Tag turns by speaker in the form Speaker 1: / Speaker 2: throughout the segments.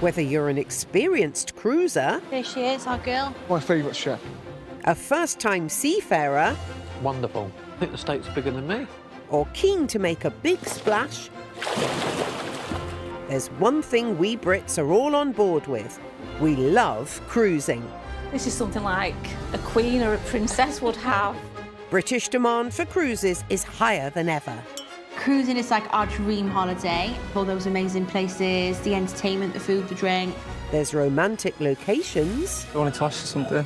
Speaker 1: Whether you're an experienced cruiser,
Speaker 2: Here she is, our girl.
Speaker 3: My favourite chef.
Speaker 1: a first-time seafarer,
Speaker 4: Wonderful. I think the steak's bigger than me.
Speaker 1: or keen to make a big splash, there's one thing we Brits are all on board with. We love cruising.
Speaker 2: This is something like a queen or a princess would have.
Speaker 1: British demand for cruises is higher than ever.
Speaker 5: Cruising is like our dream holiday. All those amazing places, the entertainment, the food, the drink.
Speaker 1: There's romantic locations,
Speaker 3: I wanted to ask you something.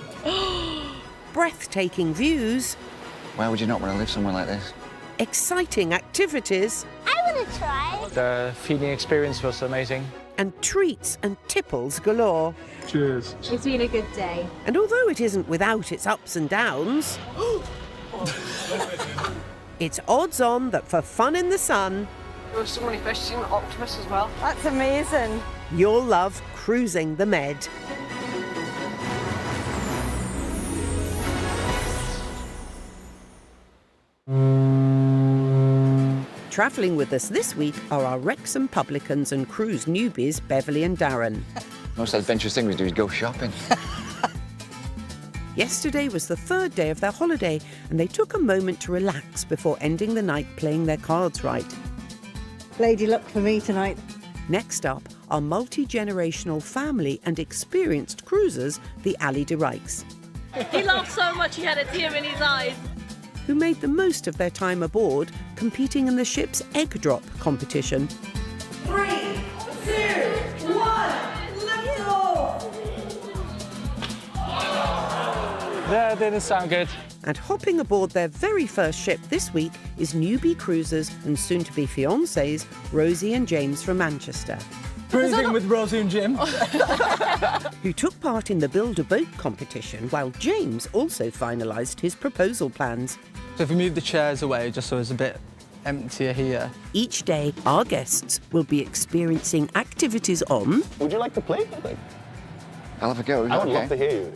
Speaker 1: breathtaking views,
Speaker 6: Why would you not want to live somewhere like this?
Speaker 1: exciting activities,
Speaker 7: I want to try.
Speaker 3: The feeding experience was amazing.
Speaker 1: and treats and tipples galore.
Speaker 3: Cheers.
Speaker 5: It's been a good day.
Speaker 1: And although it isn't without its ups and downs, it's odds on that for fun in the sun,
Speaker 4: There was so many fish, seen an octopus as well.
Speaker 2: That's amazing.
Speaker 1: you'll love cruising the Med. Travelling with us this week are our Wrexham publicans and cruise newbies, Beverly and Darren.
Speaker 6: Most adventurous thing we do is go shopping.
Speaker 1: Yesterday was the third day of their holiday, and they took a moment to relax before ending the night playing their cards right.
Speaker 8: Lady luck for me tonight.
Speaker 1: Next up are multi-generational family and experienced cruisers, the Ali de Rijks,
Speaker 2: He laughed so much he had a tear in his eyes.
Speaker 1: who made the most of their time aboard, competing in the ship's egg drop competition.
Speaker 8: 3, 2, 1, let's go!
Speaker 3: Yeah, it didn't sound good.
Speaker 1: And hopping aboard their very first ship this week is newbie cruisers and soon-to-be fiancés Rosie and James from Manchester,
Speaker 3: Cruising with Rosie and Jim.
Speaker 1: who took part in the Build-A-Boat competition, while James also finalised his proposal plans.
Speaker 3: So if we move the chairs away just so it's a bit emptier here.
Speaker 1: Each day, our guests will be experiencing activities on
Speaker 9: Would you like to play?
Speaker 6: I'll have a go.
Speaker 9: I would love to hear you.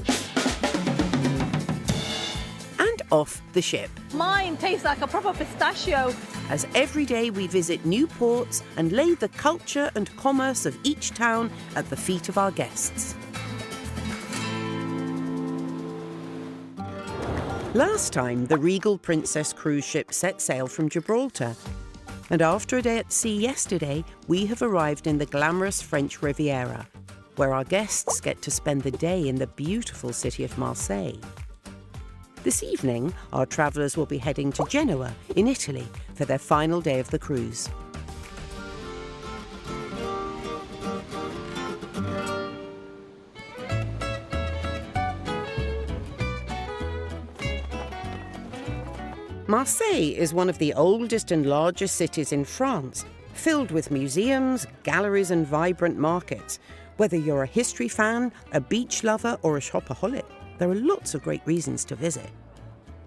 Speaker 1: and off the ship.
Speaker 2: Mine tastes like a proper pistachio.
Speaker 1: As every day we visit new ports and lay the culture and commerce of each town at the feet of our guests. Last time, the Regal Princess cruise ship set sail from Gibraltar. And after a day at sea yesterday, we have arrived in the glamorous French Riviera, where our guests get to spend the day in the beautiful city of Marseille. This evening, our travellers will be heading to Genoa, in Italy, for their final day of the cruise. Marseille is one of the oldest and largest cities in France, filled with museums, galleries and vibrant markets. Whether you're a history fan, a beach lover or a shopaholic, there are lots of great reasons to visit.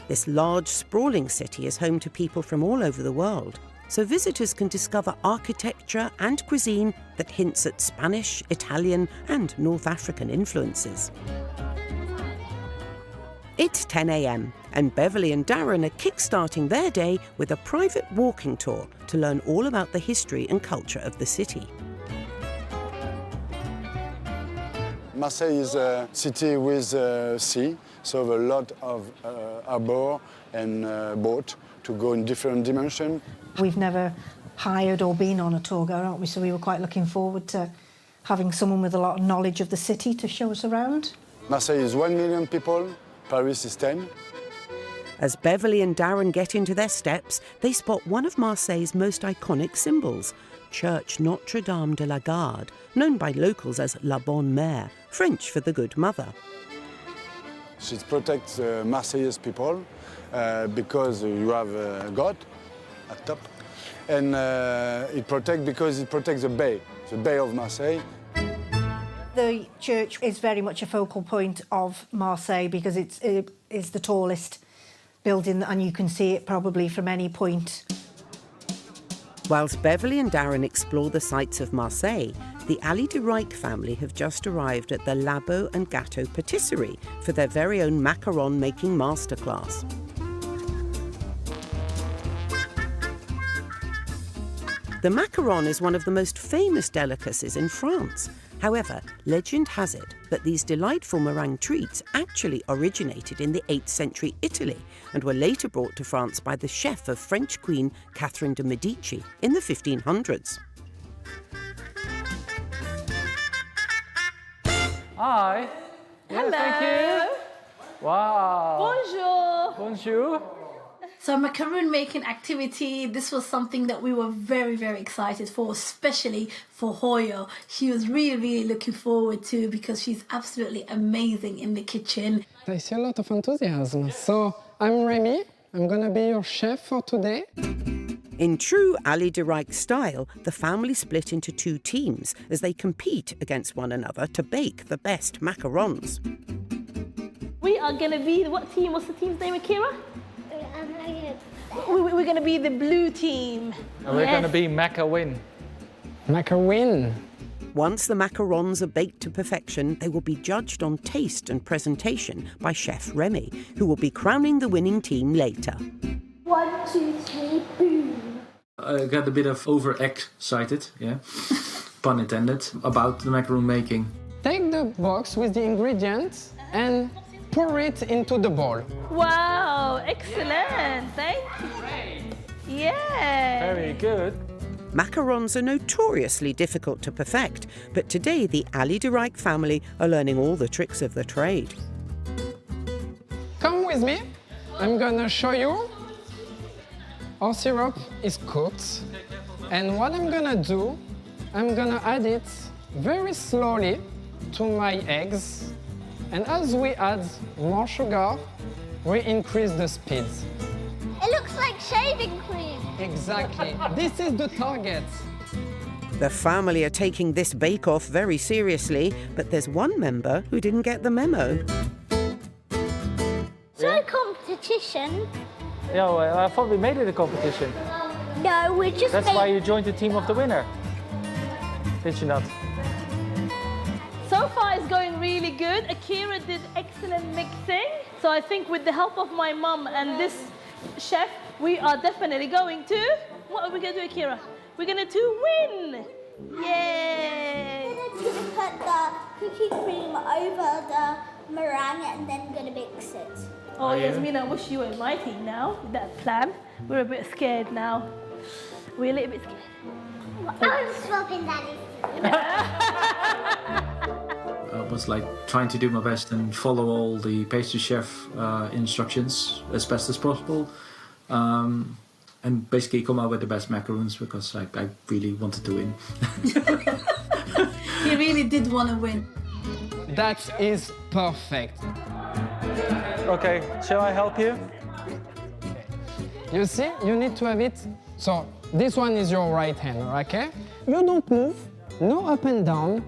Speaker 1: This large, sprawling city is home to people from all over the world, so visitors can discover architecture and cuisine that hints at Spanish, Italian and North African influences. It's 10 a.m. and Beverly and Darren are kickstarting their day with a private walking tour to learn all about the history and culture of the city.
Speaker 10: Marseille is a city with sea, so a lot of harbour and boat to go in different dimensions.
Speaker 8: We've never hired or been on a tour guide, aren't we? So we were quite looking forward to having someone with a lot of knowledge of the city to show us around.
Speaker 10: Marseille is 1 million people, Paris is 10.
Speaker 1: As Beverly and Darren get into their steps, they spot one of Marseille's most iconic symbols, Church Notre Dame de la Garde, known by locals as La Bonne Mère, French for the Good Mother.
Speaker 10: It protects Marseillais people because you have God at top. And it protects because it protects the bay of Marseille.
Speaker 8: The church is very much a focal point of Marseille because it is the tallest building and you can see it probably from any point.
Speaker 1: Whilst Beverly and Darren explore the sights of Marseille, the Ali de Rijks family have just arrived at the Labo and Gâteau patisserie for their very own macaron making masterclass. The macaron is one of the most famous delicacies in France. However, legend has it that these delightful meringue treats actually originated in the 8th century Italy and were later brought to France by the chef of French Queen Catherine de Medici in the 1500s.
Speaker 7: Hi.
Speaker 2: Hello.
Speaker 7: Thank you. Wow.
Speaker 2: Bonjour.
Speaker 7: Bonjour.
Speaker 9: So macaron making activity, this was something that we were very, very excited for, especially for Hoyo. She was really, really looking forward to because she's absolutely amazing in the kitchen.
Speaker 11: I see a lot of enthusiasm. So I'm Remy. I'm gonna be your chef for today.
Speaker 1: In true Ali de Rijk style, the family split into 2 teams as they compete against one another to bake the best macarons.
Speaker 9: We are gonna be, what team? What's the team's name, Akira? We're going to be the blue team.
Speaker 7: And we're going to be Macaron.
Speaker 11: Macaron.
Speaker 1: Once the macarons are baked to perfection, they will be judged on taste and presentation by Chef Remy, who will be crowning the winning team later.
Speaker 9: 1, 2, 3, boom.
Speaker 12: I got a bit of overexcited, yeah, pun intended, about the macaron making.
Speaker 11: Take the box with the ingredients and pour it into the bowl.
Speaker 9: Wow, excellent. Thank you. Yeah.
Speaker 7: Very good.
Speaker 1: Macarons are notoriously difficult to perfect, but today the Ali de Rijk family are learning all the tricks of the trade.
Speaker 11: Come with me. I'm gonna show you. Our syrup is cooked. And what I'm gonna do, I'm gonna add it very slowly to my eggs. And as we add more sugar, we increase the speed.
Speaker 13: It looks like shaving cream.
Speaker 11: Exactly. This is the target.
Speaker 1: The family are taking this bake-off very seriously, but there's one member who didn't get the memo.
Speaker 13: So competition?
Speaker 7: Yeah, well, I thought we made it a competition.
Speaker 13: No, we're just
Speaker 7: That's why you joined the team of the winner. Did you not?
Speaker 9: So far it's going really good. Akira did excellent mixing. So I think with the help of my mum and this chef, we are definitely going to... What are we going to do, Akira? We're going to win! Yay!
Speaker 13: I'm going to put the cookie cream over the meringue and then going to mix it.
Speaker 9: Oh, Yasmin, I wish you were in my team now with that plan. We're a bit scared now. We're a little bit scared.
Speaker 13: I'm swapping Daddy's team.
Speaker 12: I was like trying to do my best and follow all the pastry chef instructions as best as possible. And basically come out with the best macarons because I really wanted to win.
Speaker 9: He really did want to win.
Speaker 11: That is perfect.
Speaker 7: Okay, shall I help you?
Speaker 11: You see, you need to have it. So this one is your right hand, okay? You don't move, no up and down.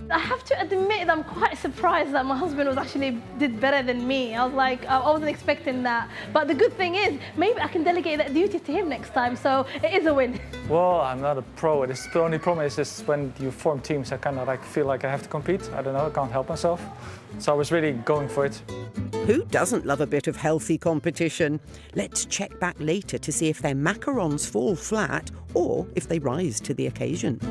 Speaker 9: I have to admit that I'm quite surprised that my husband was actually did better than me. I was like, I wasn't expecting that. But the good thing is, maybe I can delegate that duty to him next time, so it is a win.
Speaker 7: Well, I'm not a pro. The only problem is just when you form teams, I kind of like feel like I have to compete. I don't know, I can't help myself. So I was really going for it.
Speaker 1: Who doesn't love a bit of healthy competition? Let's check back later to see if their macarons fall flat or if they rise to the occasion.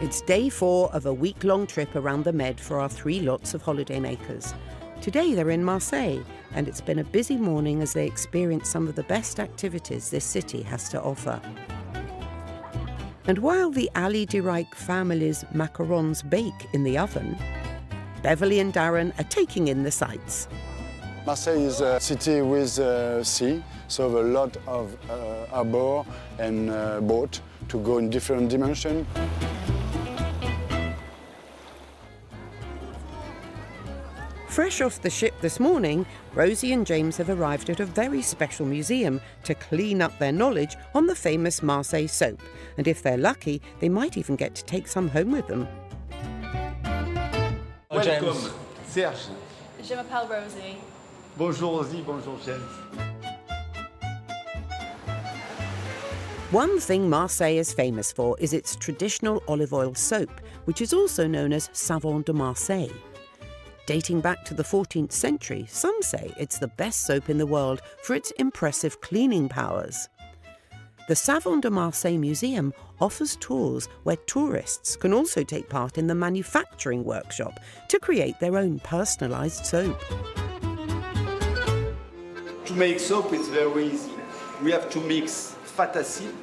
Speaker 1: It's day 4 of a week-long trip around the Med for our 3 lots of holidaymakers. Today they're in Marseille, and it's been a busy morning as they experience some of the best activities this city has to offer. And while the Ali de Rijk family's macarons bake in the oven, Beverly and Darren are taking in the sights.
Speaker 10: Marseille is a city with sea, so a lot of harbour and boat to go in different dimensions.
Speaker 1: Fresh off the ship this morning, Rosie and James have arrived at a very special museum to clean up their knowledge on the famous Marseille soap. And if they're lucky, they might even get to take some home with them.
Speaker 14: Welcome, Serge.
Speaker 2: Je m'appelle Rosie.
Speaker 14: Bonjour Rosie, bonjour James.
Speaker 1: One thing Marseille is famous for is its traditional olive oil soap, which is also known as Savon de Marseille. Dating back to the 14th century, some say it's the best soap in the world for its impressive cleaning powers. The Savon de Marseille Museum offers tours where tourists can also take part in the manufacturing workshop to create their own personalised soap.
Speaker 14: To make soap, it's very easy. We have to mix fat acid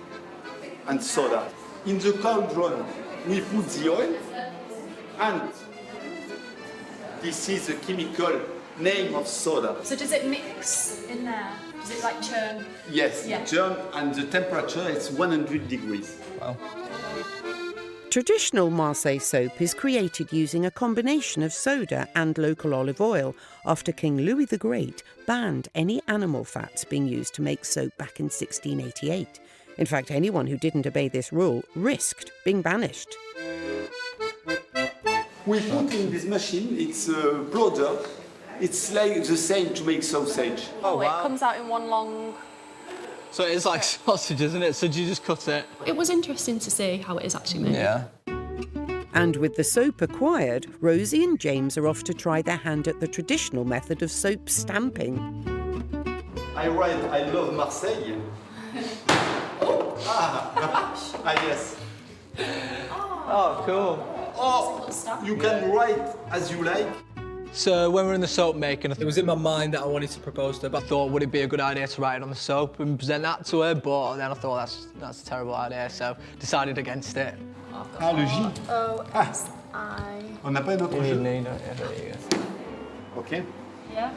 Speaker 14: and soda. In the cauldron, we put the oil, and this is the chemical name of soda.
Speaker 15: So does it mix in there? Does it like churn?
Speaker 14: Yes,
Speaker 15: Yeah.
Speaker 14: churn, and the temperature is 100 degrees.
Speaker 3: Wow.
Speaker 1: Traditional Marseille soap is created using a combination of soda and local olive oil after King Louis the Great banned any animal fats being used to make soap back in 1688. In fact, anyone who didn't obey this rule risked being banished.
Speaker 14: We put in this machine, it's a blower. It's like the same to make sausage.
Speaker 2: Oh, it comes out in one long...
Speaker 3: So it's like sausage, isn't it? So do you just cut it?
Speaker 16: It was interesting to see how it is actually made.
Speaker 3: Yeah.
Speaker 1: And with the soap acquired, Rosie and James are off to try their hand at the traditional method of soap stamping.
Speaker 14: I write, I love Marseille. Yes.
Speaker 3: Oh, cool.
Speaker 14: Or you can write as you like.
Speaker 3: So when we were in the soap making, it was in my mind that I wanted to propose to her, but I thought, would it be a good idea to write it on the soap and present that to her? But then I thought, that's a terrible idea, so decided against it.
Speaker 14: Ah, le J.
Speaker 2: O-S-I...
Speaker 14: On n'a pas un autre jeu?
Speaker 3: There you go.
Speaker 14: OK.
Speaker 2: Yeah?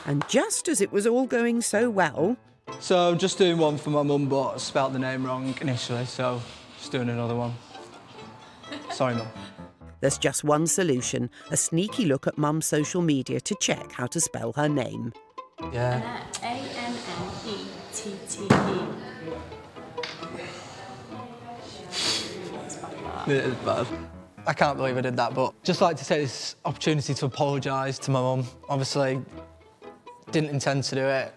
Speaker 1: And just as it was all going so well...
Speaker 3: So just doing one for my mum, but I spelt the name wrong initially, so just doing another one. Sorry, Mum.
Speaker 1: There's just one solution, a sneaky look at Mum's social media to check how to spell her name.
Speaker 3: Yeah.
Speaker 2: A-N-N-E-T-T-E.
Speaker 3: It is bad. I can't believe I did that, but just like to take this opportunity to apologise to my mum. Obviously, didn't intend to do it.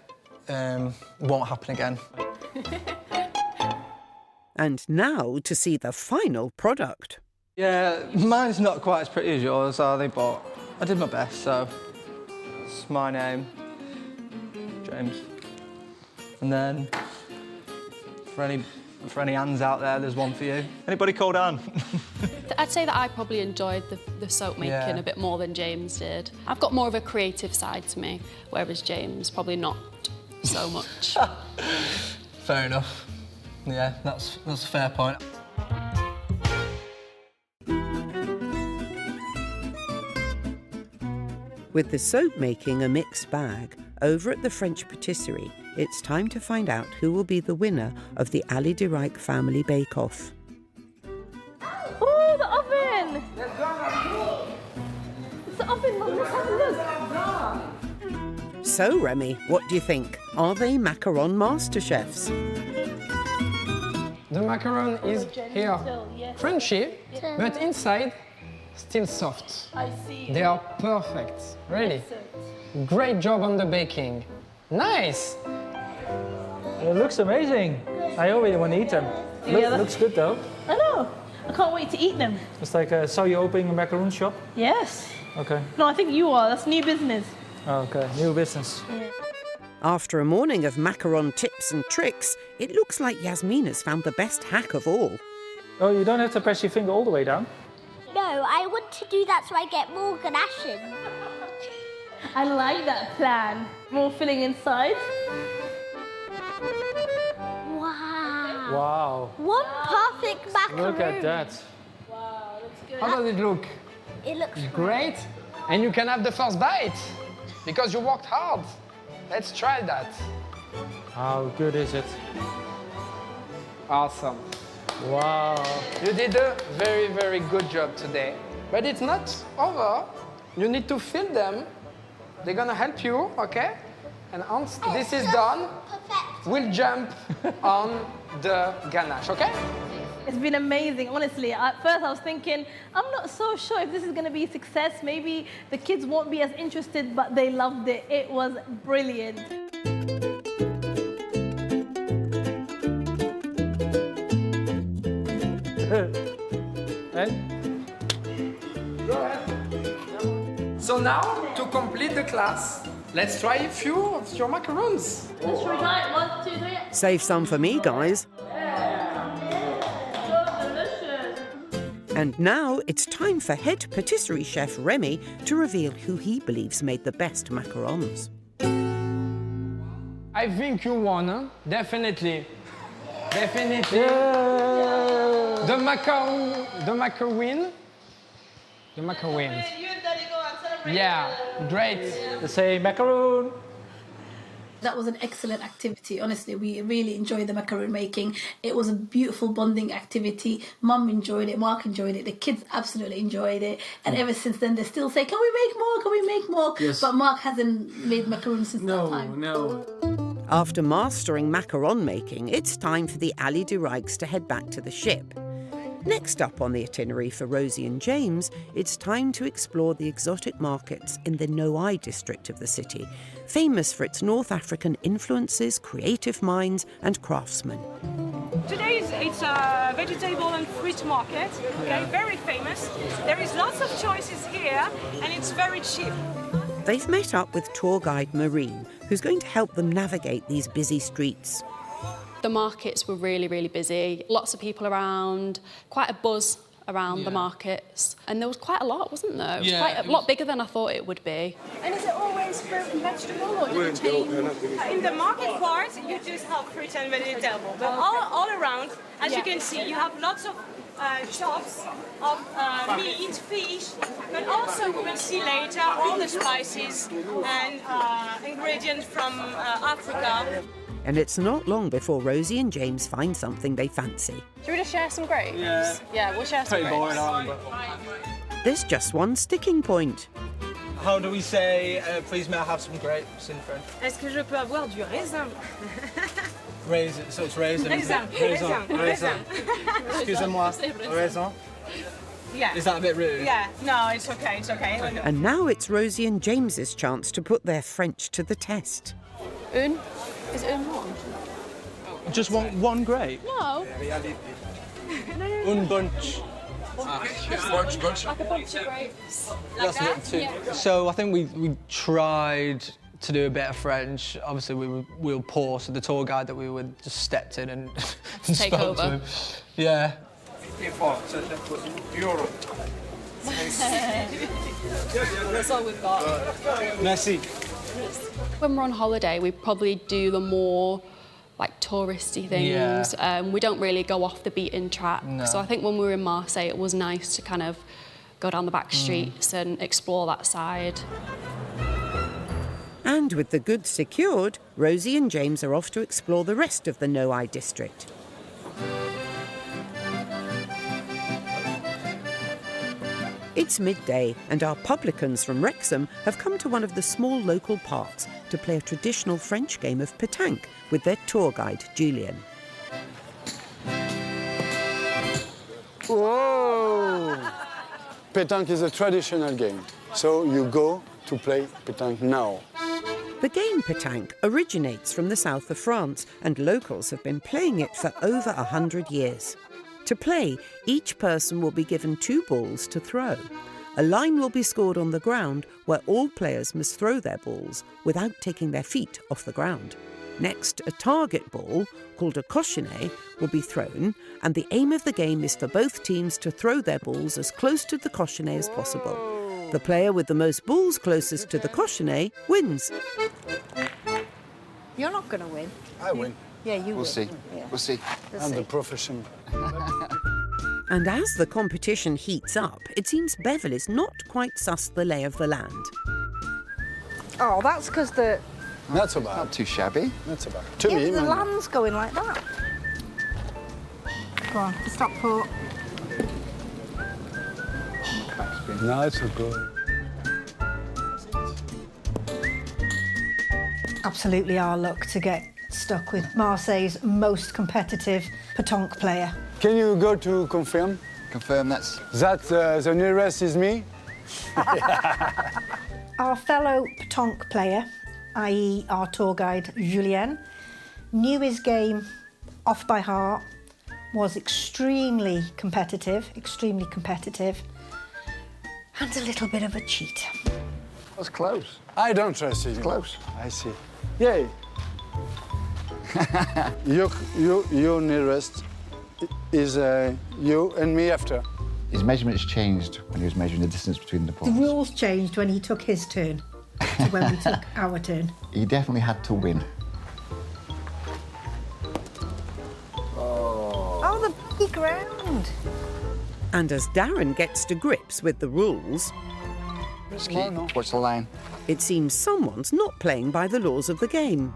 Speaker 3: Won't happen again.
Speaker 1: And now to see the final product.
Speaker 3: Yeah, mine's not quite as pretty as yours, are they? But I did my best, so it's my name, James. And then for any Anns out there, there's one for you. Anybody called Anne?
Speaker 16: I'd say that I probably enjoyed the soap making a bit more than James did. I've got more of a creative side to me, whereas James probably not so much.
Speaker 3: Fair enough. Yeah, that's a fair point.
Speaker 1: With the soap making a mixed bag, over at the French patisserie, it's time to find out who will be the winner of the Ali Dirac Family Bake Off.
Speaker 9: Oh, the oven! It's the oven, Mum. Let's have a look.
Speaker 1: So, Remy, what do you think? Are they macaron master chefs?
Speaker 11: The macaron is here crunchy, but inside still soft.
Speaker 9: I see.
Speaker 11: They are perfect, really. Great job on the baking. Nice!
Speaker 7: It looks amazing. I already want to eat them. Looks good though.
Speaker 9: I know. I can't wait to eat them.
Speaker 7: It's like, so you're opening a macaroon shop?
Speaker 9: Yes.
Speaker 7: Okay.
Speaker 9: No, I think you are. That's new business.
Speaker 7: Okay, new business.
Speaker 1: After a morning of macaron tips and tricks, it looks like Yasmin has found the best hack of all.
Speaker 7: Oh, you don't have to press your finger all the way down?
Speaker 13: No, I want to do that so I get more ganache.
Speaker 9: I like that plan. More filling inside.
Speaker 13: Wow.
Speaker 7: Wow.
Speaker 13: One perfect macaroon.
Speaker 7: Look at that.
Speaker 9: Wow, looks good.
Speaker 11: How does it look?
Speaker 13: It looks
Speaker 11: Great. And you can have the first bite because you worked hard. Let's try that.
Speaker 7: How good is it?
Speaker 11: Awesome.
Speaker 7: Wow.
Speaker 11: You did a very, very good job today. But it's not over. You need to fill them. They're gonna help you, okay? And once this is done, we'll jump on the ganache, okay?
Speaker 9: It's been amazing, honestly. At first I was thinking, I'm not so sure if this is going to be a success. Maybe the kids won't be as interested, but they loved it. It was brilliant.
Speaker 11: And? Go ahead. So now, to complete the class, let's try a few of your macarons.
Speaker 9: Let's try it. 1, 2, 3.
Speaker 1: Save some for me, guys.
Speaker 9: So delicious.
Speaker 1: And now it's time for head patisserie chef Remy to reveal who he believes made the best macarons.
Speaker 11: I think you won, huh? Definitely. Definitely.
Speaker 3: Yeah.
Speaker 11: The macaron. The macaron. The macaron. Yeah, great.
Speaker 3: Say macaron.
Speaker 17: That was an excellent activity. Honestly, we really enjoyed the macaron making. It was a beautiful bonding activity. Mum enjoyed it, Mark enjoyed it, the kids absolutely enjoyed it. And ever since then, they still say, can we make more? Can we make more?
Speaker 12: Yes.
Speaker 17: But Mark hasn't made macarons since that time.
Speaker 12: No.
Speaker 1: After mastering macaron making, it's time for the Ali de Rijks to head back to the ship. Next up on the itinerary for Rosie and James, it's time to explore the exotic markets in the Noailles district of the city, famous for its North African influences, creative minds and craftsmen.
Speaker 18: Today it's a vegetable and fruit market, okay, very famous. There is lots of choices here and it's very cheap.
Speaker 1: They've met up with tour guide Marine, who's going to help them navigate these busy streets.
Speaker 16: The markets were really, really busy. Lots of people around, quite a buzz around the markets. And there was quite a lot, wasn't there? It was quite a lot bigger than I thought it would be.
Speaker 18: And is it always fruit and vegetable or do you change? In the market part, you just have fruit and vegetable. But all around, as you can see, you have lots of shops of meat, fish, but also we will see later all the spices and ingredients from Africa.
Speaker 1: And it's not long before Rosie and James find something they fancy.
Speaker 16: Should we just share some grapes?
Speaker 3: Yeah.
Speaker 16: Yeah, we'll share some
Speaker 3: Pretty
Speaker 16: grapes.
Speaker 3: boring, aren't they?
Speaker 1: There's just one sticking point.
Speaker 3: How do we say, please may I have some grapes in French?
Speaker 18: Est-ce que je peux avoir du raisin?
Speaker 3: Raisin, so it's raisin.
Speaker 18: Raisin, raisin, raisin.
Speaker 3: Excusez-moi, raisin.
Speaker 18: Yeah.
Speaker 3: Is that a bit rude?
Speaker 18: Yeah, no, it's okay, it's okay.
Speaker 1: And now it's Rosie and James's chance to put their French to the test.
Speaker 16: Un? Is it one?
Speaker 3: Just one grape?
Speaker 16: No.
Speaker 3: Un bunch.
Speaker 16: Like a bunch of grapes.
Speaker 3: That's a bit too.
Speaker 16: Yeah.
Speaker 3: So I think we tried to do a bit of French. Obviously we were poor, so the tour guide that we were just stepped in and
Speaker 16: Take
Speaker 3: spoke
Speaker 16: over.
Speaker 3: to him. Yeah.
Speaker 16: That's all we've got.
Speaker 3: Merci.
Speaker 16: When we're on holiday, we probably do the more like touristy things.
Speaker 3: Yeah.
Speaker 16: We don't really go off the beaten track.
Speaker 3: No.
Speaker 16: So I think when we were in Marseille, it was nice to kind of go down the back streets and explore that side.
Speaker 1: And with the goods secured, Rosie and James are off to explore the rest of the Noailles district. It's midday, and our publicans from Wrexham have come to one of the small local parks to play a traditional French game of pétanque with their tour guide, Julien.
Speaker 10: Whoa! Pétanque is a traditional game, so you go to play pétanque now.
Speaker 1: The game pétanque originates from the south of France, and locals have been playing it for over 100 years. To play, each person will be given 2 balls to throw. A line will be scored on the ground where all players must throw their balls without taking their feet off the ground. Next, a target ball, called a cochonnet, will be thrown, and the aim of the game is for both teams to throw their balls as close to the cochonnet as possible. The player with the most balls closest to the cochonnet wins.
Speaker 8: You're not going to win.
Speaker 10: I win.
Speaker 8: Yeah, you will.
Speaker 6: We'll see.
Speaker 8: Yeah.
Speaker 6: We'll see.
Speaker 10: I'm the professional.
Speaker 1: And as the competition heats up, it seems Bevel is not quite sussed the lay of the land.
Speaker 8: Oh, that's because the...
Speaker 10: Not so bad.
Speaker 6: Not too shabby.
Speaker 10: Not so bad. To
Speaker 8: yeah,
Speaker 10: me,
Speaker 8: but the
Speaker 10: man.
Speaker 8: land's going like that. Go on, stop port.
Speaker 10: No, it's not good.
Speaker 8: Absolutely our luck to get stuck with Marseille's most competitive pétanque player.
Speaker 10: Can you go to confirm?
Speaker 6: Confirm that's...
Speaker 10: That the nearest is me?
Speaker 8: Our fellow pétanque player, i.e. our tour guide, Julien, knew his game off by heart, was extremely competitive, and a little bit of a cheat.
Speaker 6: That's close.
Speaker 10: I don't trust you.
Speaker 6: Close.
Speaker 10: I see. Yay. your nearest is you and me after.
Speaker 6: His measurements changed when he was measuring the distance between the
Speaker 8: The
Speaker 6: poles.
Speaker 8: rules changed when he took his turn to when we took our turn.
Speaker 6: He definitely had to win.
Speaker 8: Oh, the big ground.
Speaker 1: And as Darren gets to grips with the rules,
Speaker 6: What's the line?
Speaker 1: it seems someone's not playing by the laws of the game.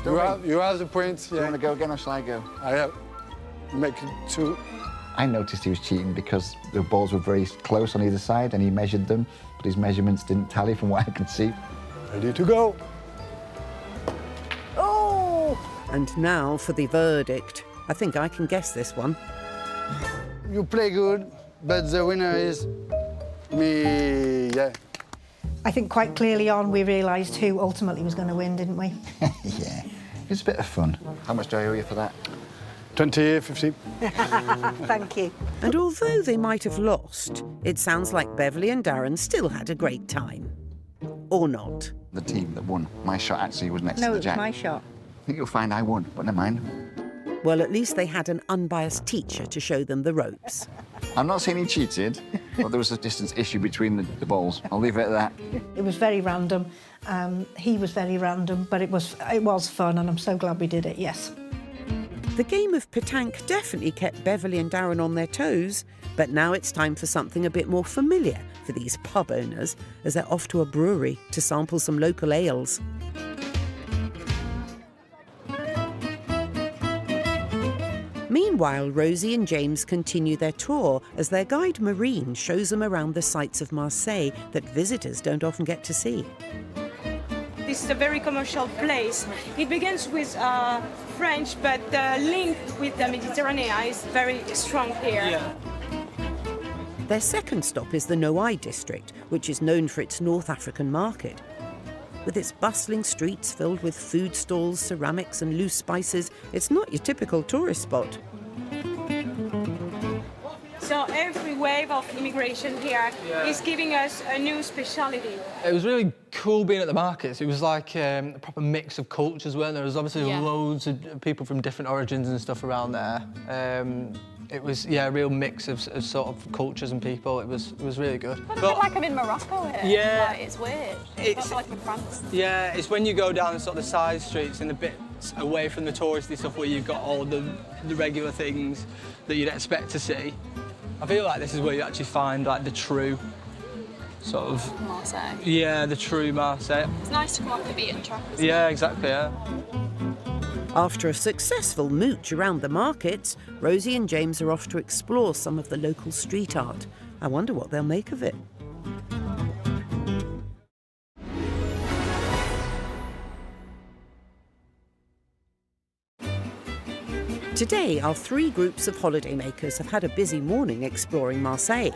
Speaker 10: You have the point.
Speaker 6: Do you want to go again or shall I go?
Speaker 10: I have. Make it 2.
Speaker 6: I noticed he was cheating because the balls were very close on either side and he measured them, but his measurements didn't tally from what I could see.
Speaker 10: Ready to go.
Speaker 8: Oh!
Speaker 1: And now for the verdict. I think I can guess this one.
Speaker 10: You play good, but the winner is me, yeah.
Speaker 8: I think quite clearly on we realised who ultimately was going to win, didn't we?
Speaker 6: Yeah, it was a bit of fun. How much do I owe you for that?
Speaker 10: 20, 50.
Speaker 8: Thank you.
Speaker 1: And although they might have lost, it sounds like Beverly and Darren still had a great time. Or not.
Speaker 6: The team that won. My shot actually was next
Speaker 8: No,
Speaker 6: to the
Speaker 8: it was
Speaker 6: jack.
Speaker 8: my shot.
Speaker 6: I think you'll find I won, but never mind.
Speaker 1: Well, at least they had an unbiased teacher to show them the ropes.
Speaker 6: I'm not saying he cheated, but there was a distance issue between the balls. I'll leave it at that.
Speaker 8: It was very random. He was very random, but it was fun, and I'm so glad we did it, yes.
Speaker 1: The game of Pétanque definitely kept Beverly and Darren on their toes, but now it's time for something a bit more familiar for these pub owners as they're off to a brewery to sample some local ales. Meanwhile, Rosie and James continue their tour as their guide Maureen shows them around the sights of Marseille that visitors don't often get to see.
Speaker 18: This is a very commercial place. It begins with French, but the link with the Mediterranean is very strong here.
Speaker 1: Yeah. Their second stop is the Noailles district, which is known for its North African market. With its bustling streets filled with food stalls, ceramics and loose spices, it's not your typical tourist spot.
Speaker 18: So every wave of immigration here is giving us a new speciality.
Speaker 3: It was really cool being at the markets. It was like a proper mix of cultures, weren't there? There was obviously loads of people from different origins and stuff around there. It was, a real mix of sort of cultures and people. It was really good.
Speaker 15: I feel like I'm in Morocco here.
Speaker 3: Yeah.
Speaker 15: Like, it's weird.
Speaker 3: It's
Speaker 15: like in France.
Speaker 3: Yeah, it's when you go down sort of the side streets and the bits away from the touristy stuff where you've got all the regular things that you'd expect to see. I feel like this is where you actually find like the true sort of...
Speaker 15: Marseille.
Speaker 3: Yeah, the true Marseille.
Speaker 15: It's nice to come off the beaten track, isn't
Speaker 3: Yeah,
Speaker 15: it?
Speaker 3: exactly, yeah.
Speaker 1: After a successful mooch around the markets, Rosie and James are off to explore some of the local street art. I wonder what they'll make of it. Today, our 3 groups of holidaymakers have had a busy morning exploring Marseille.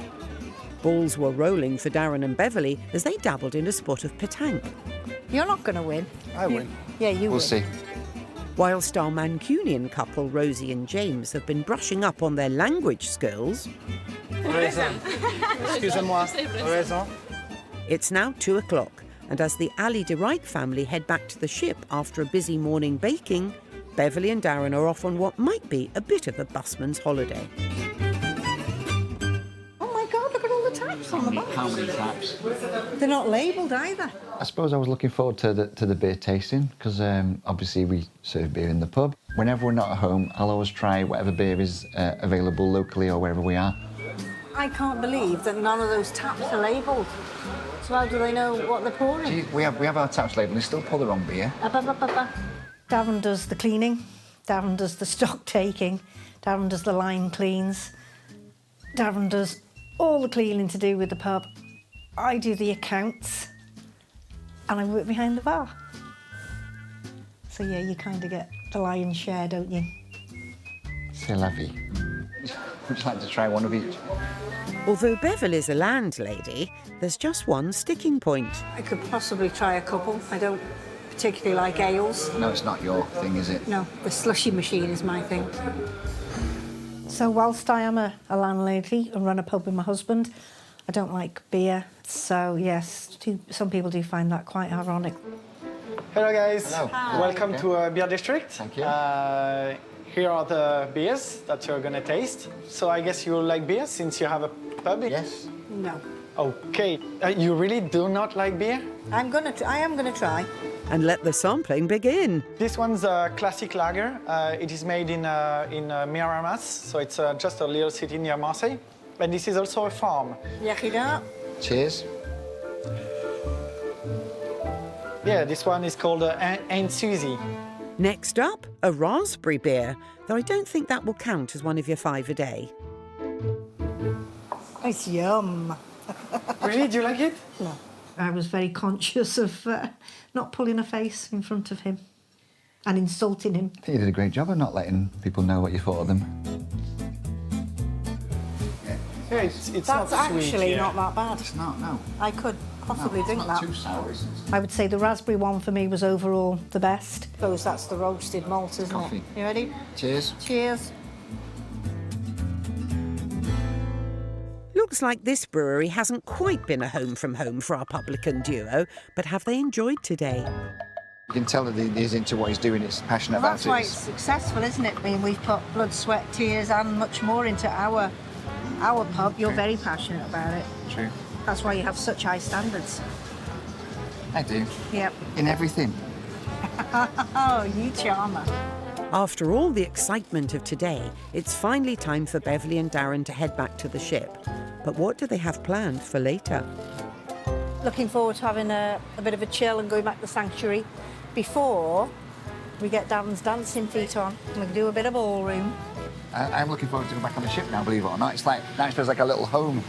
Speaker 1: Balls were rolling for Darren and Beverly as they dabbled in a spot of pétanque.
Speaker 8: You're not going to win.
Speaker 10: I win.
Speaker 8: Yeah, you
Speaker 6: We'll
Speaker 8: win.
Speaker 6: see.
Speaker 1: Whilst our Mancunian couple, Rosie and James, have been brushing up on their language skills,
Speaker 3: Excusez-moi. Raison.
Speaker 1: it's now 2 o'clock, and as the Ali de Rijk family head back to the ship after a busy morning baking, Beverly and Darren are off on what might be a bit of a busman's holiday.
Speaker 8: Oh my God, look at all the taps on the box.
Speaker 6: How many taps?
Speaker 8: They're not labelled either.
Speaker 6: I suppose I was looking forward to the beer tasting because obviously we serve beer in the pub. Whenever we're not at home, I'll always try whatever beer is available locally or wherever we are.
Speaker 8: I can't believe that none of those taps are labelled. So how do they know what they're pouring?
Speaker 6: Gee, we have our taps labelled and they still pour the wrong beer.
Speaker 8: Darren does the cleaning, Darren does the stock taking, Darren does the line cleans, Darren does all the cleaning to do with the pub. I do the accounts and I work behind the bar. So yeah, you kind of get the lion's share, don't you?
Speaker 6: C'est la vie. Would you like to try one of each?
Speaker 1: Although Beverly's a landlady, there's just one sticking point.
Speaker 8: I could possibly try a couple. I don't particularly like ales.
Speaker 6: No, it's not your thing, is it?
Speaker 8: No, the slushy machine is my thing. So whilst I am a landlady and run a pub with my husband, I don't like beer. So yes, some people do find that quite ironic.
Speaker 19: Hello guys.
Speaker 6: Hello.
Speaker 19: Hi. Welcome to Beer District.
Speaker 6: Thank you.
Speaker 19: Here are the beers that you're gonna taste. So I guess you like beer since you have a pub?
Speaker 6: Yes.
Speaker 8: No.
Speaker 19: Okay. You really do not like beer?
Speaker 8: I am gonna try.
Speaker 1: And let the sampling begin.
Speaker 19: This one's a classic lager. It is made in Miramas, so it's just a little city near Marseille. And this is also a farm.
Speaker 6: Cheers.
Speaker 19: Yeah, this one is called Aunt Susie.
Speaker 1: Next up, a raspberry beer, though I don't think that will count as one of your 5 a day.
Speaker 8: It's yum.
Speaker 19: Really? Do you like it?
Speaker 8: No. I was very conscious of not pulling a face in front of him and insulting him.
Speaker 6: I think you did a great job of not letting people know what you thought of them.
Speaker 19: Yeah, it's
Speaker 8: That's
Speaker 19: not
Speaker 8: actually
Speaker 19: sweet, yeah.
Speaker 8: not that bad.
Speaker 6: It's not, no.
Speaker 8: I could possibly
Speaker 6: No, it's
Speaker 8: drink
Speaker 6: not
Speaker 8: that.
Speaker 6: too sour, is it?
Speaker 8: I would say the raspberry one for me was overall the best. I suppose that's the roasted malt, isn't
Speaker 6: Coffee.
Speaker 8: it? You ready?
Speaker 6: Cheers.
Speaker 8: Cheers.
Speaker 1: Looks like this brewery hasn't quite been a home from home for our publican duo, but have they enjoyed today?
Speaker 6: You can tell that he's into what he's doing, he's passionate
Speaker 8: Well,
Speaker 6: about
Speaker 8: that's
Speaker 6: it.
Speaker 8: why it's successful, isn't it? I mean, we've put blood, sweat, tears and much more into our pub. You're very passionate about it.
Speaker 6: True.
Speaker 8: That's why you have such high standards.
Speaker 6: I do.
Speaker 8: Yep.
Speaker 6: In everything.
Speaker 8: Oh, you charmer.
Speaker 1: After all the excitement of today, it's finally time for Beverly and Darren to head back to the ship. But what do they have planned for later?
Speaker 8: Looking forward to having a bit of a chill and going back to the sanctuary before we get Darren's dancing feet on and we can do a bit of ballroom.
Speaker 6: I'm looking forward to going back on the ship now, believe it or not. It's like, now it feels like a little home.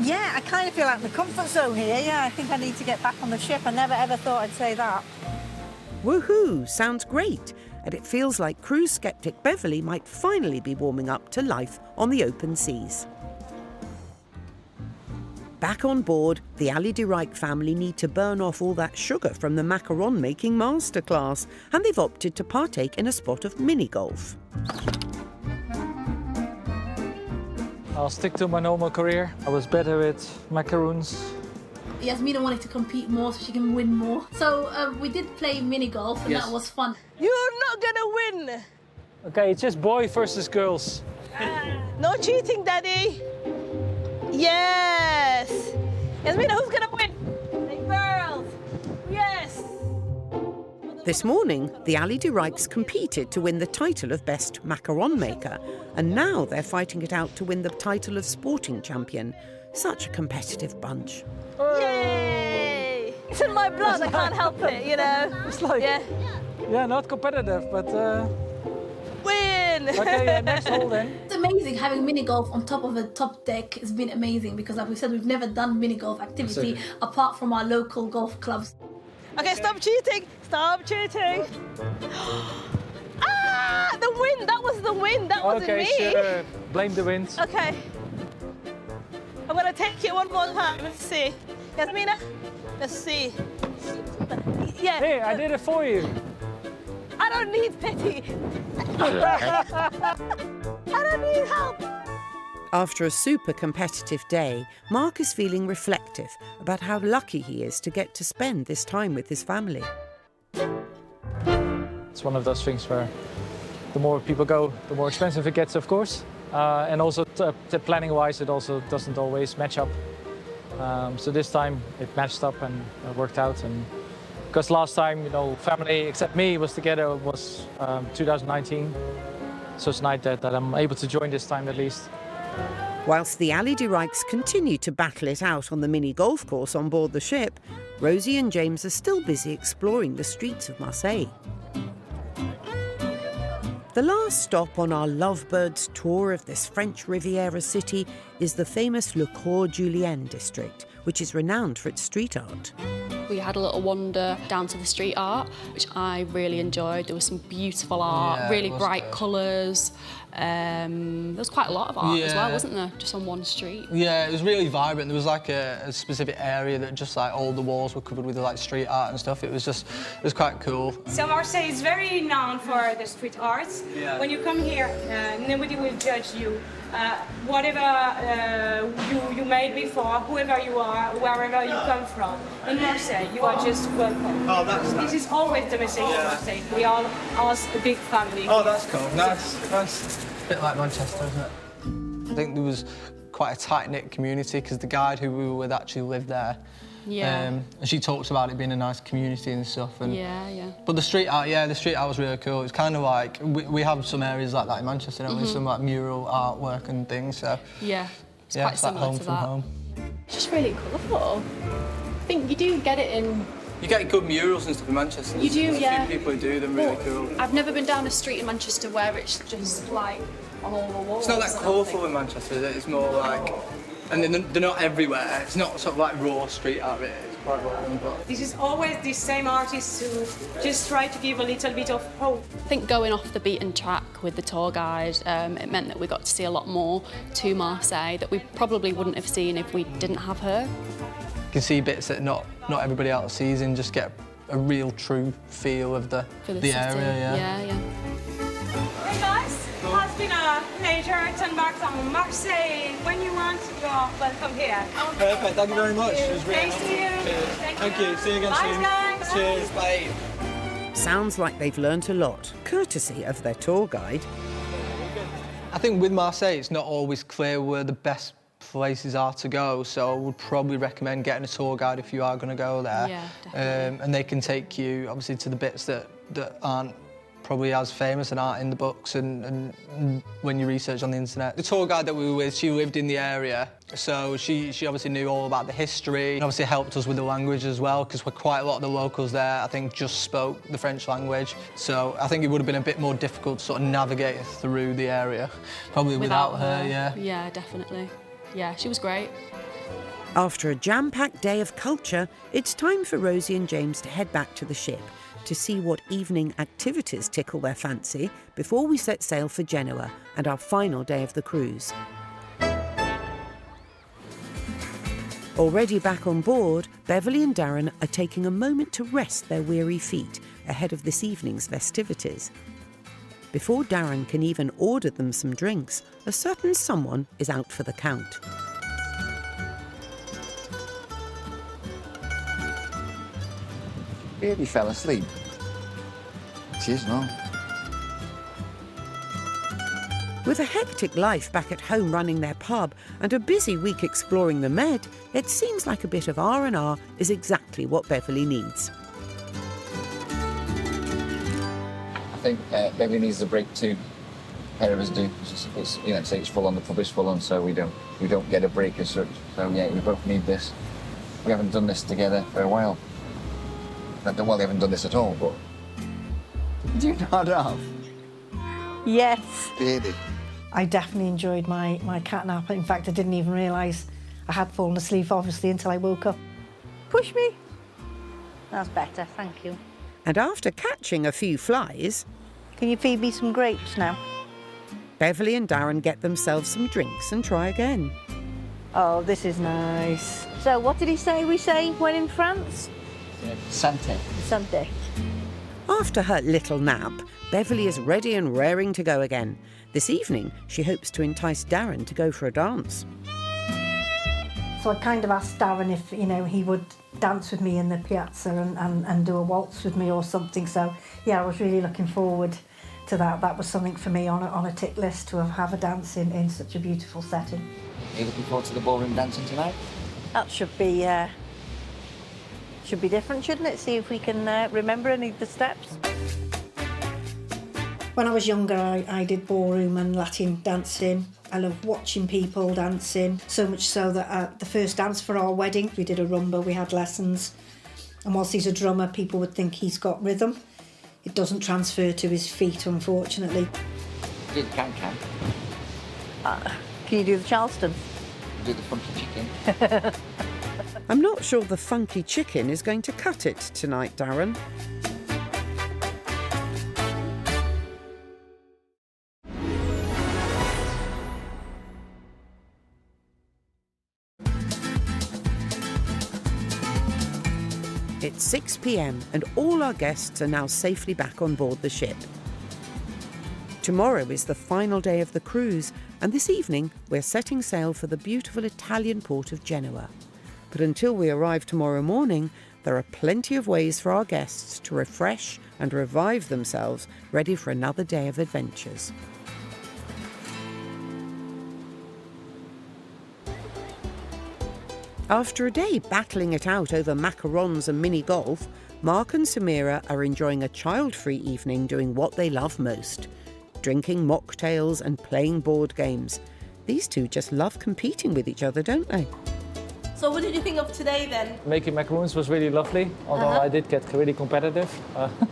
Speaker 8: Yeah, I kind of feel like in the comfort zone here. Yeah, I think I need to get back on the ship. I never ever thought I'd say that.
Speaker 1: Woohoo! Sounds great. And it feels like cruise skeptic Beverly might finally be warming up to life on the open seas. Back on board, the Ali de Rijk family need to burn off all that sugar from the macaron making masterclass, and they've opted to partake in a spot of mini golf.
Speaker 7: I'll stick to my normal career. I was better with macaroons.
Speaker 17: Yasmina wanted to compete more so she can win more. So we did play mini golf and that was fun.
Speaker 9: You're not gonna win.
Speaker 7: Okay, it's just boy versus girls.
Speaker 9: No cheating, Daddy. Yes. Yasmina, who's gonna win? The girls. Yes.
Speaker 1: This morning, the Ali de Rijks competed to win the title of Best Macaron Maker, and now they're fighting it out to win the title of Sporting Champion. Such a competitive bunch.
Speaker 9: Yay! It's in my blood, I can't help it, you know.
Speaker 7: It's like, yeah, not competitive, but...
Speaker 9: Win!
Speaker 7: Okay, yeah, next hole then.
Speaker 17: It's amazing having mini golf on top of a top deck. It's been amazing because, like we said, we've never done mini golf activity apart from our local golf clubs.
Speaker 9: Okay, stop cheating! Stop cheating! Ah! The wind! That was the wind! That wasn't me!
Speaker 7: Okay, sure. Blame the wind.
Speaker 9: Okay. I'm gonna take it one more time. Let's see. Yasmina? Let's see. Yeah.
Speaker 7: Hey, I did it for you.
Speaker 9: I don't need pity. I don't need help.
Speaker 1: After a super competitive day, Mark is feeling reflective about how lucky he is to get to spend this time with his family.
Speaker 7: It's one of those things where the more people go, the more expensive it gets, of course. And also planning-wise, it also doesn't always match up. So this time it matched up and worked out. And because last time, you know, family except me was together was 2019. So it's nice that I'm able to join this time at least.
Speaker 1: Whilst the Ali de Rijks continue to battle it out on the mini golf course on board the ship, Rosie and James are still busy exploring the streets of Marseille. The last stop on our lovebirds tour of this French Riviera city is the famous Le Cours Julien district, which is renowned for its street art.
Speaker 16: We had a little wander down to the street art, which I really enjoyed. There was some beautiful art, really bright colours, There was quite a lot of art as well, wasn't there? Just on one street.
Speaker 3: Yeah, it was really vibrant. There was like a specific area that just like all the walls were covered with like street art and stuff. It was quite cool.
Speaker 18: So Marseille is very known for the street arts.
Speaker 3: Yeah.
Speaker 18: When you come here, nobody will judge you. Whatever you made before, whoever you are, wherever you come from. In Marseille, you are just welcome.
Speaker 3: Oh, that's nice.
Speaker 18: This is always the message of Marseille. We are us a big family.
Speaker 3: Oh, that's cool. Nice. A bit like Manchester, isn't it? I think there was quite a tight-knit community because the guide who we were with actually lived there.
Speaker 16: Yeah.
Speaker 3: And she talks about it being a nice community and stuff. And,
Speaker 16: Yeah.
Speaker 3: But the street art was really cool. It's kind of like, we have some areas like that in Manchester, don't we? Some like mural artwork and things, so.
Speaker 16: Yeah, it's
Speaker 3: yeah,
Speaker 16: quite
Speaker 3: it's like
Speaker 16: similar
Speaker 3: home
Speaker 16: to
Speaker 3: from
Speaker 16: that.
Speaker 3: home.
Speaker 16: It's just really colourful. I think you do get it in...
Speaker 3: You get good murals and stuff in Manchester.
Speaker 16: You do,
Speaker 3: There's
Speaker 16: yeah.
Speaker 3: a few people who do them, really cool.
Speaker 16: I've never been down a street in Manchester where it's just like on all the walls.
Speaker 3: It's not that colourful in Manchester, is it? It's more like, and they're not everywhere. It's not sort of like raw street art. It's quite well done, but
Speaker 18: This is always the same artists who just try to give a little bit of hope.
Speaker 16: I think going off the beaten track with the tour guide, it meant that we got to see a lot more to Marseille that we probably wouldn't have seen if we didn't have her.
Speaker 3: you can see bits that not everybody else sees and just get a real true feel of the
Speaker 16: city.
Speaker 3: area.
Speaker 16: Yeah.
Speaker 18: Hey guys, it has been a pleasure. Turn back on Marseille. When you want, you are welcome here.
Speaker 3: Perfect, thank you very much. It was really
Speaker 18: Thanks to you.
Speaker 3: Cheers. Thank you, see you again
Speaker 18: Bye,
Speaker 3: soon.
Speaker 18: guys.
Speaker 3: Cheers, bye.
Speaker 1: Sounds like they've learnt a lot, courtesy of their tour guide.
Speaker 3: I think with Marseille, it's not always clear where the best places are to go, so I would probably recommend getting a tour guide if you are going to go there.
Speaker 16: Yeah, definitely.
Speaker 3: And they can take you, obviously, to the bits that aren't probably as famous and aren't in the books and when you research on the internet. The tour guide that we were with, she lived in the area, so she obviously knew all about the history and obviously helped us with the language as well, because quite a lot of the locals there, I think, just spoke the French language. So I think it would have been a bit more difficult to sort of navigate through the area, probably without her, yeah.
Speaker 16: Yeah, definitely. Yeah, she was great.
Speaker 1: After a jam-packed day of culture, it's time for Rosie and James to head back to the ship to see what evening activities tickle their fancy before we set sail for Genoa and our final day of the cruise. Already back on board, Beverly and Darren are taking a moment to rest their weary feet ahead of this evening's festivities. Before Darren can even order them some drinks, a certain someone is out for the count.
Speaker 6: Baby fell asleep. She is not.
Speaker 1: With a hectic life back at home running their pub and a busy week exploring the Med, it seems like a bit of R&R is exactly what Beverly needs.
Speaker 6: I think Beverly needs a break too. Pair of us do. It's you know, say it's full on, the pub is full on, so we don't get a break as such. So yeah, we both need this. We haven't done this together for a while. Well, we haven't done this at all, but do you nod off?
Speaker 8: Yes.
Speaker 6: Baby.
Speaker 8: I definitely enjoyed my cat nap. In fact, I didn't even realise I had fallen asleep, obviously, until I woke up.
Speaker 20: Push me. That's better, thank you.
Speaker 1: And after catching a few flies...
Speaker 20: Can you feed me some grapes now?
Speaker 1: Beverly and Darren get themselves some drinks and try again.
Speaker 20: Oh, this is nice. So what did he say we say when in France?
Speaker 6: Santé.
Speaker 20: Santé.
Speaker 1: After her little nap, Beverly is ready and raring to go again. This evening, she hopes to entice Darren to go for a dance.
Speaker 8: So I kind of asked Darren if, you know, he would dance with me in the piazza and do a waltz with me or something. So, yeah, I was really looking forward to that. That was something for me on a tick list, to have a dance in such a beautiful setting.
Speaker 6: Are you looking forward to the ballroom dancing tonight?
Speaker 20: That should be different, shouldn't it? See if we can remember any of the steps.
Speaker 8: When I was younger, I did ballroom and Latin dancing. I loved watching people dancing, so much so that at the first dance for our wedding, we did a rumba, we had lessons. And whilst he's a drummer, people would think he's got rhythm. It doesn't transfer to his feet, unfortunately.
Speaker 6: Do the can-can.
Speaker 20: Can you do the Charleston?
Speaker 6: Do the funky chicken.
Speaker 1: I'm not sure the funky chicken is going to cut it tonight, Darren. It's 6 p.m. and all our guests are now safely back on board the ship. Tomorrow is the final day of the cruise, and this evening we're setting sail for the beautiful Italian port of Genoa. But until we arrive tomorrow morning, there are plenty of ways for our guests to refresh and revive themselves, ready for another day of adventures. After a day battling it out over macarons and mini golf, Mark and Samira are enjoying a child-free evening doing what they love most: drinking mocktails and playing board games. These two just love competing with each other, don't they?
Speaker 9: So what did you think of today then?
Speaker 7: Making macaroons was really lovely, although I did get really competitive.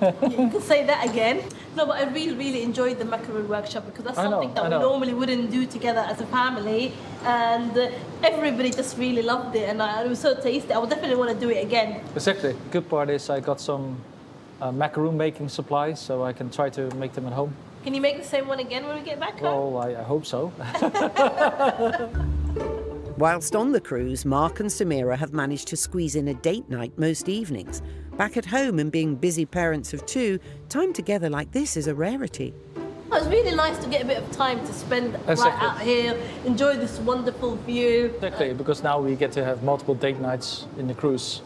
Speaker 9: You can say that again. No, but I really enjoyed the macaron workshop because that's something that we normally wouldn't do together as a family, and everybody just really loved it, and it was so tasty. I would definitely want to do it again.
Speaker 7: Exactly. The good part is I got some macaroon making supplies, so I can try to make them at home.
Speaker 9: Can you make the same one again when we get back home?
Speaker 7: Well, I hope so.
Speaker 1: Whilst on the cruise, Mark and Samira have managed to squeeze in a date night most evenings. Back at home and being busy parents of two, time together like this is a rarity.
Speaker 9: Oh, it's really nice to get a bit of time to spend right out here, enjoy this wonderful view.
Speaker 7: Exactly, because now we get to have multiple date nights in the cruise.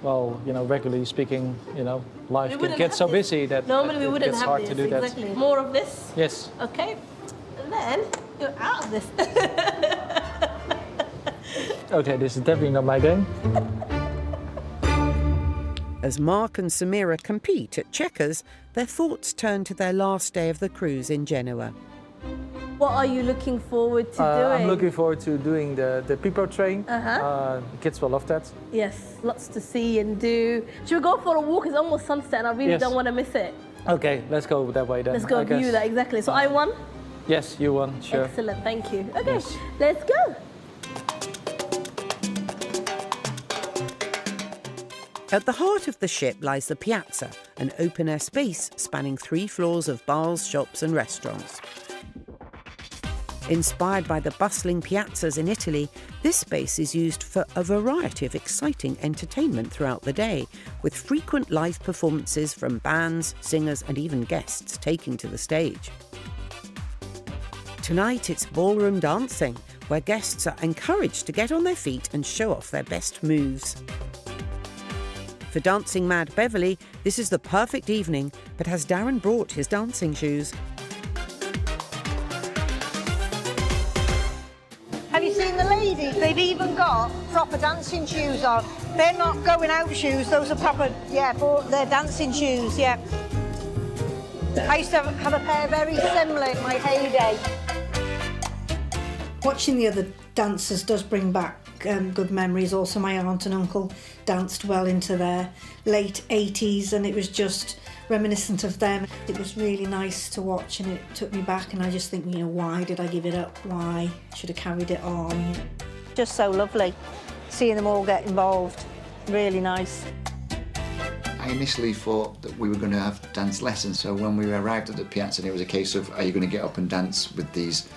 Speaker 7: Well, you know, regularly speaking, you know, life can get so busy that
Speaker 9: normally we wouldn't
Speaker 7: it's
Speaker 9: have
Speaker 7: hard
Speaker 9: this.
Speaker 7: to do
Speaker 9: Exactly.
Speaker 7: that.
Speaker 9: More of this?
Speaker 7: Yes.
Speaker 9: Okay. And then you're out of this.
Speaker 7: Okay, this is definitely not my game.
Speaker 1: As Mark and Samira compete at checkers, their thoughts turn to their last day of the cruise in Genoa.
Speaker 9: What are you looking forward to doing?
Speaker 7: I'm looking forward to doing the Pipo train. The kids will love that.
Speaker 9: Yes, lots to see and do. Should we go for a walk? It's almost sunset and I really don't want to miss it.
Speaker 7: Okay, let's go that way then.
Speaker 9: Let's go view that, exactly. So I won?
Speaker 7: Yes, you won, sure.
Speaker 9: Excellent, thank you. Okay, let's go.
Speaker 1: At the heart of the ship lies the piazza, an open-air space spanning 3 floors of bars, shops and restaurants. Inspired by the bustling piazzas in Italy, this space is used for a variety of exciting entertainment throughout the day, with frequent live performances from bands, singers and even guests taking to the stage. Tonight it's ballroom dancing, where guests are encouraged to get on their feet and show off their best moves. For dancing mad Beverly, this is the perfect evening, but has Darren brought his dancing shoes?
Speaker 20: Have you seen the ladies? They've even got proper dancing shoes on. They're not going out shoes, those are proper, they're dancing shoes, yeah. I used to have a pair very similar in my heyday.
Speaker 8: Watching the other dancers does bring back good memories. Also, my aunt and uncle danced well into their late 80s and it was just reminiscent of them. It was really nice to watch and it took me back, and I just think, you know, why did I give it up? Why should have carried it on?
Speaker 20: Just so lovely, seeing them all get involved. Really nice.
Speaker 6: I initially thought that we were going to have dance lessons, so when we arrived at the piazza it was a case of, are you going to get up and dance with these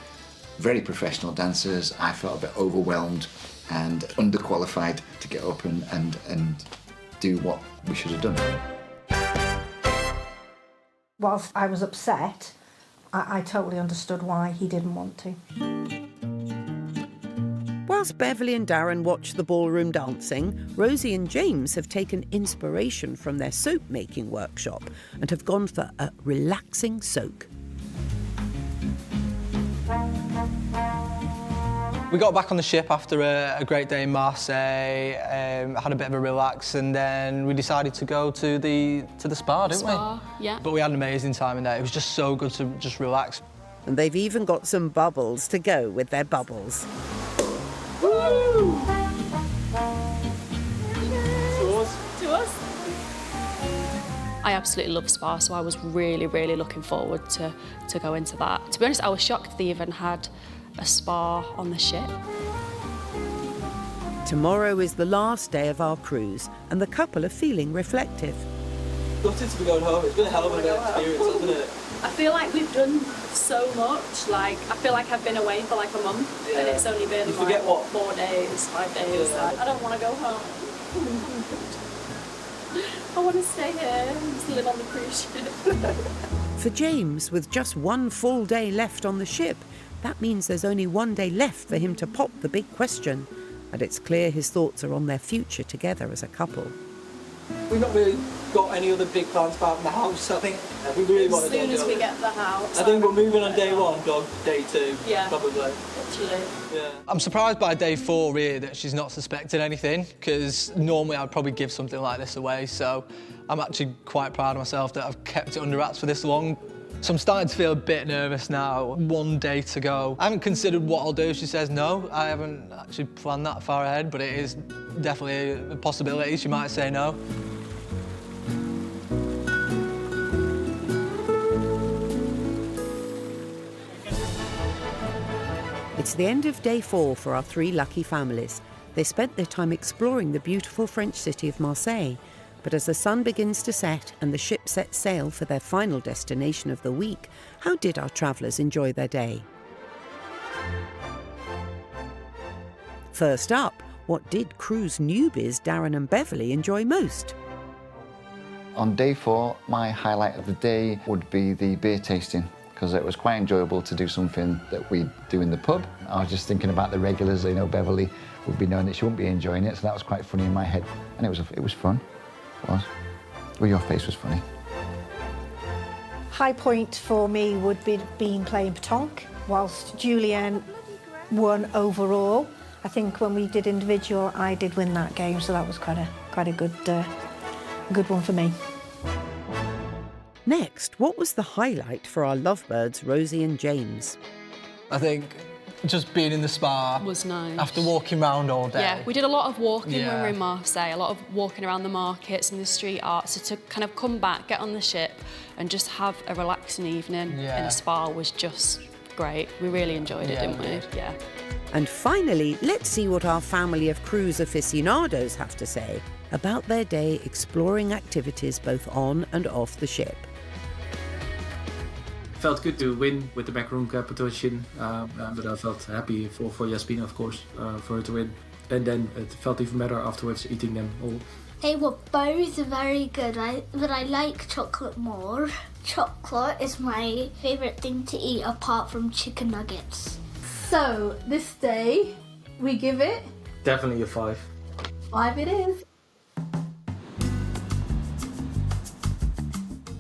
Speaker 6: very professional dancers? I felt a bit overwhelmed and underqualified to get up and do what we should have done.
Speaker 8: Whilst I was upset, I totally understood why he didn't want to.
Speaker 1: Whilst Beverly and Darren watch the ballroom dancing, Rosie and James have taken inspiration from their soap-making workshop and have gone for a relaxing soak.
Speaker 3: We got back on the ship after a great day in Marseille, had a bit of a relax, and then we decided to go to the spa, didn't we?
Speaker 16: Yeah.
Speaker 3: But we had an amazing time in there. It was just so good to just relax.
Speaker 1: And they've even got some bubbles to go with their bubbles.
Speaker 16: Woo! To us. I absolutely love spa, so I was really looking forward to go into that. To be honest, I was shocked they even had a spa on the ship.
Speaker 1: Tomorrow is the last day of our cruise, and the couple are feeling reflective.
Speaker 3: Gutted to be going home. It's been a hell of an experience, hasn't it?
Speaker 16: I feel like we've done so much. Like, I feel like I've been away for like a month, and it's only been like 4 days, 5 days.
Speaker 3: Yeah.
Speaker 16: I don't want to go home. I want to stay here and just live on the cruise ship.
Speaker 1: For James, with just one full day left on the ship, that means there's only one day left for him to pop the big question. And it's clear his thoughts are on their future together as a couple.
Speaker 3: We've not really got any other big plans apart from the house. I think we really want to do it.
Speaker 16: As soon as we get the house.
Speaker 3: I think we're moving on day 1, dog day 2,
Speaker 16: Yeah.
Speaker 3: probably.
Speaker 16: Literally.
Speaker 3: Yeah. I'm surprised by day 4 really that she's not suspected anything, because normally I'd probably give something like this away, so I'm actually quite proud of myself that I've kept it under wraps for this long. So I'm starting to feel a bit nervous now. 1 day to go. I haven't considered what I'll do if she says no. I haven't actually planned that far ahead, but it is definitely a possibility she might say no.
Speaker 1: It's the end of day 4 for our 3 lucky families. They spent their time exploring the beautiful French city of Marseille. But as the sun begins to set and the ship sets sail for their final destination of the week, how did our travellers enjoy their day? First up, what did cruise newbies Darren and Beverly enjoy most?
Speaker 6: On day 4, my highlight of the day would be the beer tasting, because it was quite enjoyable to do something that we do in the pub. I was just thinking about the regulars, you know, Beverly would be knowing that she wouldn't be enjoying it, so that was quite funny in my head. And it was fun. It was. Well, your face was funny.
Speaker 8: High point for me would be being playing Pétanque, whilst Julianne won overall. I think when we did individual, I did win that game, so that was quite a good one for me.
Speaker 1: Next, what was the highlight for our lovebirds, Rosie and James?
Speaker 3: I think just being in the spa
Speaker 16: was nice.
Speaker 3: After walking around all day.
Speaker 16: Yeah, we did a lot of walking when we were in
Speaker 3: Yeah.
Speaker 16: Marseille, a lot of walking around the markets and the street art. So to kind of come back, get on the ship and just have a relaxing evening in
Speaker 3: Yeah.
Speaker 16: a spa was just great. We really enjoyed it,
Speaker 3: Yeah,
Speaker 16: didn't
Speaker 3: we
Speaker 16: we?
Speaker 3: did.
Speaker 16: Yeah.
Speaker 1: And finally, let's see what our family of cruise aficionados have to say about their day exploring activities both on and off the ship.
Speaker 12: Felt good to win with the Macaron competition, but I felt happy for Jasmine, of course, for her to win. And then it felt even better afterwards eating them all.
Speaker 13: They were both very good, but I like chocolate more. Chocolate is my favourite thing to eat apart from chicken nuggets.
Speaker 17: So, this day, we give it
Speaker 12: Definitely a 5.
Speaker 17: 5 it is.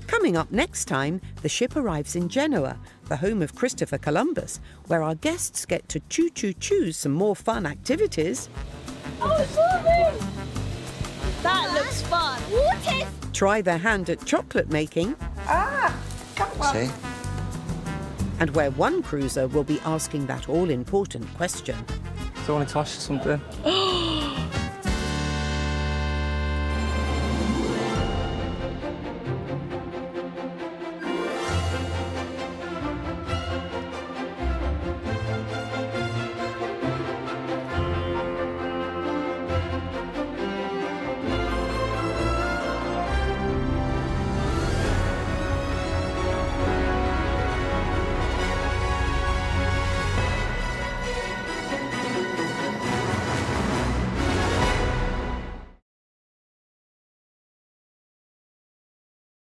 Speaker 1: Coming up next time, the ship arrives in Genoa, the home of Christopher Columbus, where our guests get to choose some more fun activities.
Speaker 9: Oh, sorry! That looks fun.
Speaker 13: What is?
Speaker 1: Try their hand at chocolate making.
Speaker 6: See?
Speaker 1: And where one cruiser will be asking that all-important question.
Speaker 3: Do you want to touch something?